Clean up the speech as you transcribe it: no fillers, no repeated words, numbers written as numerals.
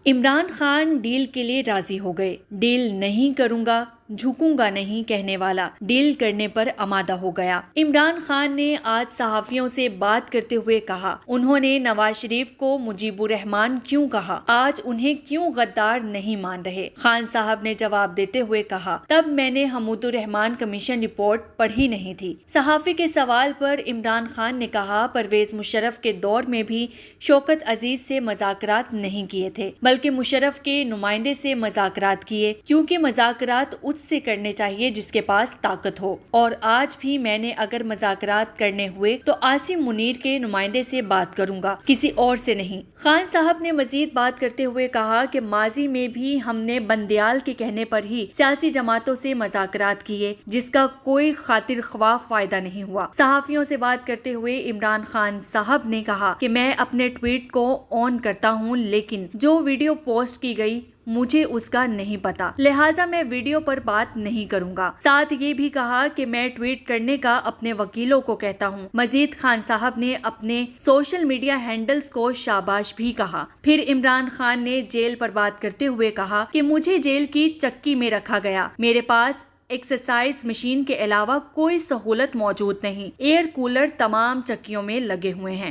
Imran Khan deal کے لیے راضی ہو گئے۔ ڈیل نہیں کروں گا، جھکوں گا نہیں کہنے والا ڈیل کرنے پر آمادہ ہو گیا۔ عمران خان نے آج صحافیوں سے بات کرتے ہوئے کہا، انہوں نے نواز شریف کو مجیب الرحمان کیوں کہا، آج انہیں کیوں غدار نہیں مان رہے؟ خان صاحب نے جواب دیتے ہوئے کہا، تب میں نے حمود الرحمان کمیشن رپورٹ پڑھی نہیں تھی۔ صحافی کے سوال پر عمران خان نے کہا، پرویز مشرف کے دور میں بھی شوکت عزیز سے مذاکرات نہیں کیے تھے، بلکہ مشرف کے نمائندے سے مذاکرات کیے، کیونکہ مذاکرات اس سے کرنے چاہیے جس کے پاس طاقت ہو، اور آج بھی میں نے اگر مذاکرات کرنے ہوئے تو عاصم منیر کے نمائندے سے بات کروں گا، کسی اور سے نہیں۔ خان صاحب نے مزید بات کرتے ہوئے کہا کہ ماضی میں بھی ہم نے بندیال کے کہنے پر ہی سیاسی جماعتوں سے مذاکرات کیے، جس کا کوئی خاطر خواہ فائدہ نہیں ہوا۔ صحافیوں سے بات کرتے ہوئے عمران خان صاحب نے کہا کہ میں اپنے ٹویٹ کو آن کرتا ہوں، لیکن جو ویڈیو پوسٹ کی گئی مجھے اس کا نہیں پتا، لہٰذا میں ویڈیو پر بات نہیں کروں گا۔ ساتھ یہ بھی کہا کہ میں ٹویٹ کرنے کا اپنے وکیلوں کو کہتا ہوں۔ مزید خان صاحب نے اپنے سوشل میڈیا ہینڈلز کو شاباش بھی کہا۔ پھر عمران خان نے جیل پر بات کرتے ہوئے کہا کہ مجھے جیل کی چکی میں رکھا گیا، میرے پاس ایکسرسائز مشین کے علاوہ کوئی سہولت موجود نہیں، ایئر کولر تمام چکیوں میں لگے ہوئے ہیں۔